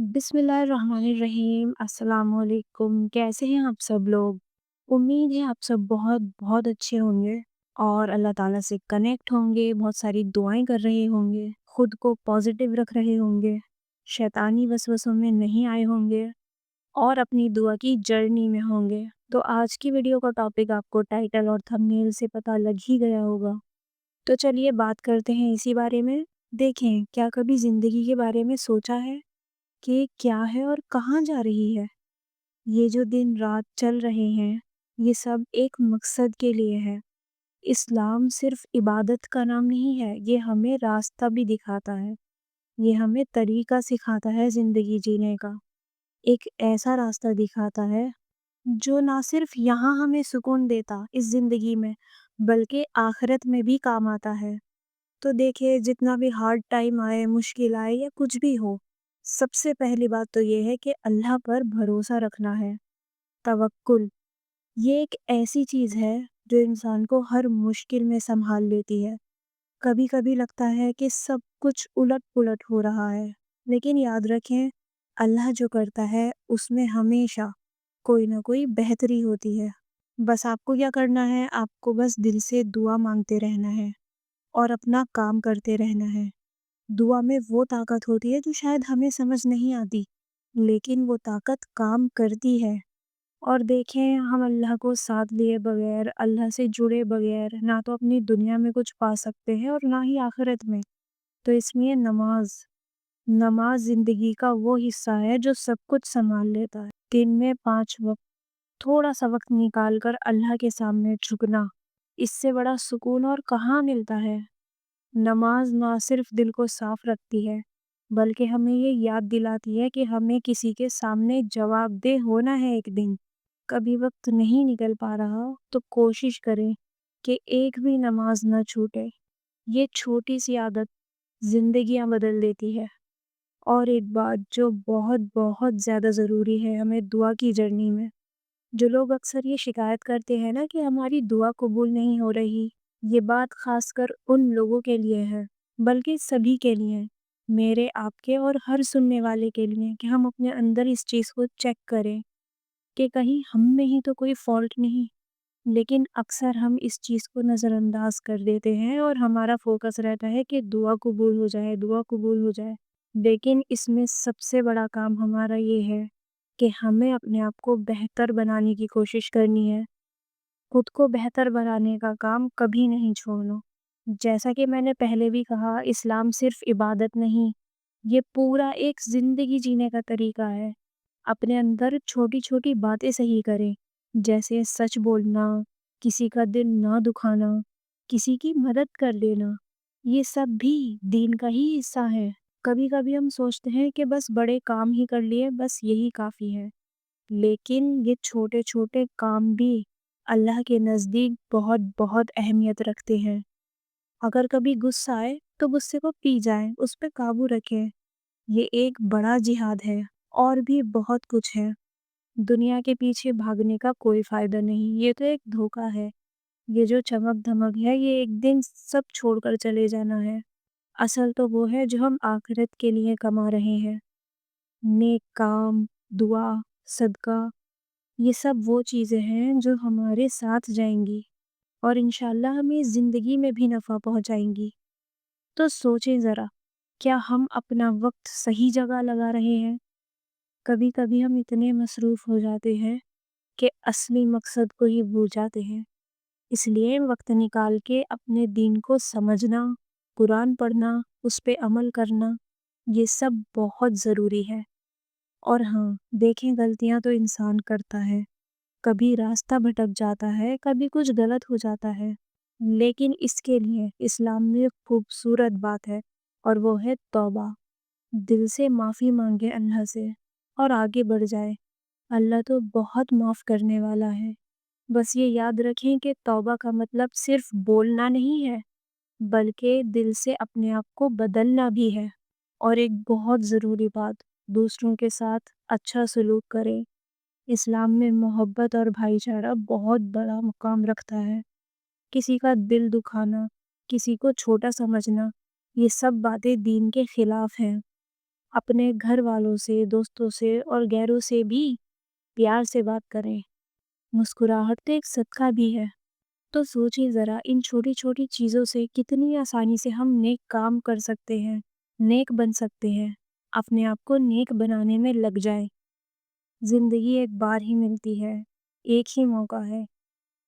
बिस्मिल्लाहिर्रहमानिर्रहीम। अस्सलाम वालेकुम। कैसे हैं आप सब लोग? उम्मीद है आप सब बहुत बहुत अच्छे होंगे और अल्लाह ताला से कनेक्ट होंगे, बहुत सारी दुआएं कर रहे होंगे, खुद को पॉजिटिव रख रहे होंगे, शैतानी वसवसों में नहीं आए होंगे और अपनी दुआ की जर्नी में होंगे। तो आज की वीडियो का टॉपिक आपको टाइटल और थंबनेल से पता लग ही गया होगा। तो चलिए बात करते हैं इसी बारे में। देखें, क्या कभी ज़िंदगी के बारे में सोचा है कि क्या है और कहाँ जा रही है? ये जो दिन रात चल रहे हैं, ये सब एक मकसद के लिए है। इस्लाम सिर्फ इबादत का नाम नहीं है, ये हमें रास्ता भी दिखाता है। ये हमें तरीका सिखाता है ज़िंदगी जीने का। एक ऐसा रास्ता दिखाता है जो ना सिर्फ यहाँ हमें सुकून देता इस ज़िंदगी में, बल्कि आखिरत में भी काम आता है। तो देखिए, जितना भी हार्ड टाइम आए, मुश्किल आए या कुछ भी हो, सबसे पहली बात तो ये है कि अल्लाह पर भरोसा रखना है। तवक्कुल ये एक ऐसी चीज़ है जो इंसान को हर मुश्किल में संभाल लेती है। कभी कभी लगता है कि सब कुछ उलट पुलट हो रहा है, लेकिन याद रखें, अल्लाह जो करता है उसमें हमेशा कोई ना कोई बेहतरी होती है। बस आपको क्या करना है, आपको बस दिल से दुआ मांगते रहना है और अपना काम करते रहना है। दुआ में वो ताकत होती है जो शायद हमें समझ नहीं आती, लेकिन वो ताकत काम करती है। और देखें, हम अल्लाह को साथ लिए बगैर, अल्लाह से जुड़े बगैर ना तो अपनी दुनिया में कुछ पा सकते हैं और ना ही आखिरत में। तो इसलिए नमाज नमाज ज़िंदगी का वो हिस्सा है जो सब कुछ संभाल लेता है। दिन में 5 वक्त थोड़ा सा वक्त निकाल कर अल्लाह के सामने झुकना, इससे बड़ा सुकून और कहाँ मिलता है। नमाज ना सिर्फ दिल को साफ रखती है, बल्कि हमें ये याद दिलाती है कि हमें किसी के सामने जवाबदेह होना है एक दिन। कभी वक्त नहीं निकल पा रहा तो कोशिश करें कि एक भी नमाज न छूटे। ये छोटी सी आदत जिंदगियां बदल देती है। और एक बात जो बहुत बहुत ज़्यादा ज़रूरी है हमें दुआ की जर्नी में, जो लोग अक्सर ये शिकायत करते हैं ना कि हमारी दुआ कबूल नहीं हो रही, ये बात खासकर उन लोगों के लिए है, बल्कि सभी के लिए, मेरे, आपके और हर सुनने वाले के लिए, कि हम अपने अंदर इस चीज़ को चेक करें कि कहीं हम में ही तो कोई फॉल्ट नहीं। लेकिन अक्सर हम इस चीज़ को नज़रअंदाज कर देते हैं और हमारा फोकस रहता है कि दुआ कबूल हो जाए, दुआ कबूल हो जाए। लेकिन इसमें सबसे बड़ा काम हमारा ये है कि हमें अपने आप को बेहतर बनाने की कोशिश करनी है। खुद को बेहतर बनाने का काम कभी नहीं छोड़ना। जैसा कि मैंने पहले भी कहा, इस्लाम सिर्फ इबादत नहीं, ये पूरा एक ज़िंदगी जीने का तरीका है। अपने अंदर छोटी-छोटी बातें सही करें, जैसे सच बोलना, किसी का दिल ना दुखाना, किसी की मदद कर देना। ये सब भी दीन का ही हिस्सा है। कभी-कभी हम सोचते हैं कि बस बड़े काम ही कर लिए, बस यही काफ़ी है। लेकिन ये छोटे-छोटे काम भी अल्लाह के नज़दीक बहुत बहुत अहमियत रखते हैं। अगर कभी गुस्सा आए तो गुस्से को पी जाएं, उस पे काबू रखें। ये एक बड़ा जिहाद है। और भी बहुत कुछ है। दुनिया के पीछे भागने का कोई फ़ायदा नहीं, ये तो एक धोखा है। ये जो चमक-धमक है, ये एक दिन सब छोड़कर चले जाना है। असल तो वो है जो हम आखिरत के लिए कमा रहे हैं। नेक काम, दुआ, सदका, ये सब वो चीज़ें हैं जो हमारे साथ जाएँगी और इंशाअल्लाह हमें ज़िंदगी में भी नफ़ा पहुँचाएँगी। तो सोचें ज़रा, क्या हम अपना वक़्त सही जगह लगा रहे हैं? कभी-कभी हम इतने मसरूफ़ हो जाते हैं कि असली मकसद को ही भूल जाते हैं। इसलिए वक़्त निकाल के अपने दीन को समझना, कुरान पढ़ना, उस पे अमल करना, ये सब बहुत ज़रूरी है। और हाँ, देखें, गलतियाँ तो इंसान करता है। कभी रास्ता भटक जाता है, कभी कुछ गलत हो जाता है। लेकिन इसके लिए इस्लाम में एक खूबसूरत बात है और वो है तौबा। दिल से माफ़ी माँगे अल्लाह से और आगे बढ़ जाए। अल्लाह तो बहुत माफ़ करने वाला है। बस ये याद रखें कि तौबा का मतलब सिर्फ बोलना नहीं है, बल्कि दिल से अपने आप को बदलना भी है। और एक बहुत ज़रूरी बात, दूसरों के साथ अच्छा सलूक करें। इस्लाम में मोहब्बत और भाईचारा बहुत बड़ा मुकाम रखता है। किसी का दिल दुखाना, किसी को छोटा समझना, ये सब बातें दीन के खिलाफ हैं। اپنے گھر والوں سے، دوستوں سے اور غیروں سے بھی پیار سے بات کریں۔ مسکراہٹ تو ایک صدقہ بھی ہے۔ تو سوچیں ذرا، ان چھوٹی چھوٹی چیزوں سے کتنی آسانی سے ہم نیک کام کر سکتے ہیں، نیک بن سکتے ہیں۔ اپنے آپ کو نیک بنانے میں لگ جائیں۔ زندگی ایک بار ہی ملتی ہے، ایک ہی موقع ہے۔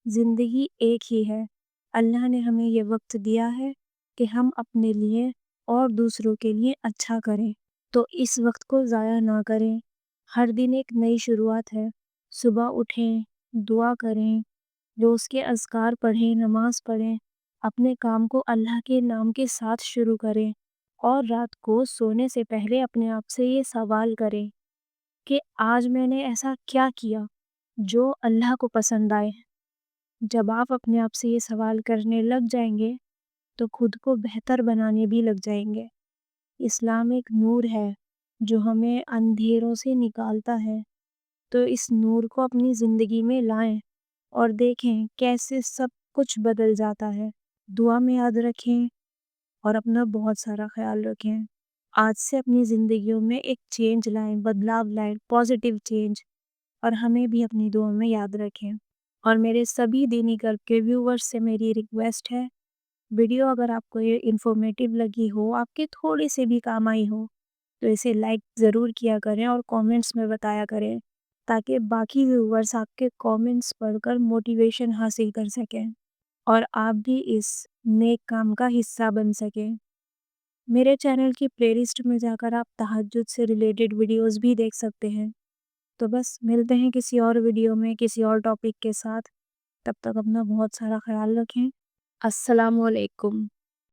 زندگی ایک ہی ہے۔ اللہ نے ہمیں یہ وقت دیا ہے کہ ہم اپنے لیے اور دوسروں کے لیے اچھا کریں، تو اس وقت کو ضائع نہ کریں۔ ہر دن ایک نئی شروعات ہے۔ صبح اٹھیں، دعا کریں، روز کے اذکار پڑھیں، نماز پڑھیں، اپنے کام کو اللہ کے نام کے ساتھ شروع کریں، اور رات کو سونے سے پہلے اپنے آپ سے یہ سوال کریں کہ آج میں نے ایسا کیا کیا جو اللہ کو پسند آئے۔ جب آپ اپنے آپ سے یہ سوال کرنے لگ جائیں گے تو خود کو بہتر بنانے بھی لگ جائیں گے۔ اسلام ایک نور ہے جو ہمیں اندھیروں سے نکالتا ہے، تو اس نور کو اپنی زندگی میں لائیں اور دیکھیں کیسے سب کچھ بدل جاتا ہے۔ دعا میں یاد رکھیں اور اپنا بہت سارا خیال رکھیں۔ آج سے اپنی زندگیوں میں ایک چینج لائیں، بدلاؤ لائیں، پازیٹیو چینج، اور ہمیں بھی اپنی دعا میں یاد رکھیں۔ اور میرے سبھی دینی گھر کے ویورز سے میری ریکویسٹ ہے، ویڈیو اگر آپ کو یہ انفارمیٹیو لگی ہو، آپ کے تھوڑے سے بھی کام آئی ہو، تو اسے لائک ضرور کیا کریں اور کامنٹس میں بتایا کریں، تاکہ باقی ویورز آپ کے کامنٹس پڑھ کر موٹیویشن حاصل کر سکیں اور آپ بھی اس نیک کام کا حصہ بن سکیں۔ میرے چینل کی پلے لسٹ میں جا کر آپ تہجد سے ریلیٹڈ ویڈیوز بھی دیکھ سکتے ہیں۔ تو بس ملتے ہیں کسی اور ویڈیو میں کسی اور ٹاپک کے ساتھ۔ تب تک اپنا بہت سارا خیال رکھیں۔ السلام علیکم۔